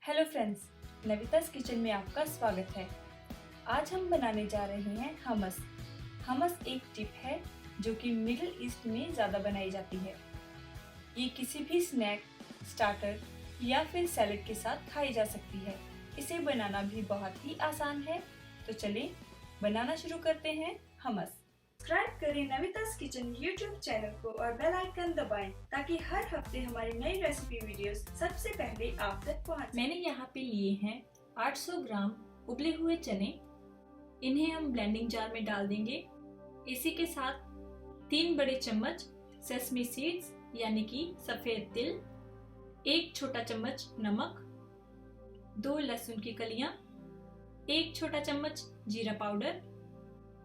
Hello friends, नविता's kitchen में आपका स्वागत है। आज हम बनाने जा रहे हैं हमस। हमस एक टिप है जो कि मिडिल ईस्ट में ज़्यादा बनाई जाती है। ये किसी भी स्नैक, स्टार्टर या फिर सैलेड के साथ खाई जा सकती है। इसे बनाना भी बहुत ही आसान है। तो चलिए बनाना शुरू करते हैं हमस। सब्सक्राइब करें नविता's किचन यूट्यूब चैनल को और बेल आइकन दबाएं ताकि हर हफ्ते हमारी नई रेसिपी वीडियोस सबसे पहले आप तक पहुंचे। मैंने यहाँ पे लिए हैं 800 ग्राम उबले हुए चने। इन्हें हम ब्लेंडिंग जार में डाल देंगे। इसी के साथ 3 बड़े चम्मच सेसमी सीड्स यानी कि सफेद तिल, 1 छोटा चम्मच नमक, 2 लहसुन की कलियां, 1 छोटा चम्मच जीरा पाउडर,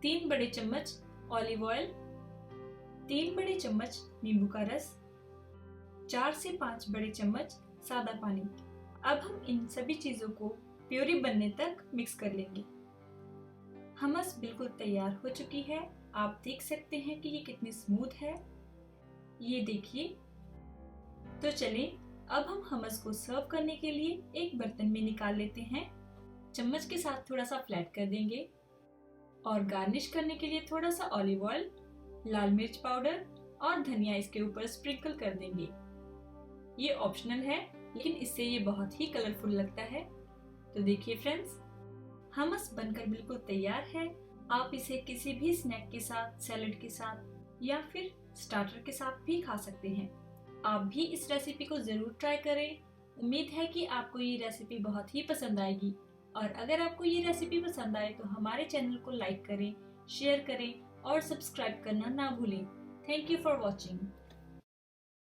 3 बड़े चम्मच ऑलिव ऑयल, 3 बड़े चम्मच नींबू का रस, 4 से 5 बड़े चम्मच सादा पानी। अब हम इन सभी चीजों को प्यूरी बनने तक मिक्स कर लेंगे। हमस बिल्कुल तैयार हो चुकी है। आप देख सकते हैं कि ये कितनी स्मूथ है। ये देखिए। तो चलिए अब हम हमस को सर्व करने के लिए एक बर्तन में निकाल लेते हैं। चम्मच के साथ थोड़ा सा फ्लैट कर देंगे और गार्निश करने के लिए थोड़ा सा ऑलिव ऑयल, लाल मिर्च पाउडर और धनिया इसके ऊपर स्प्रिंकल कर देंगे। ये ऑप्शनल है, लेकिन इससे ये बहुत ही कलरफुल लगता है। तो देखिए फ्रेंड्स, हमस बनकर बिल्कुल तैयार है। आप इसे किसी भी स्नैक के साथ, सैलेड के साथ या फिर स्टार्टर के साथ भी खा सकते हैं। आप भी इस रेसिपी को जरूर ट्राई करें। उम्मीद है कि आपको ये रेसिपी बहुत ही पसंद आएगी। और अगर आपको ये रेसिपी पसंद आए तो हमारे चैनल को लाइक करें, शेयर करें और सब्सक्राइब करना ना भूलें। Thank you for watching.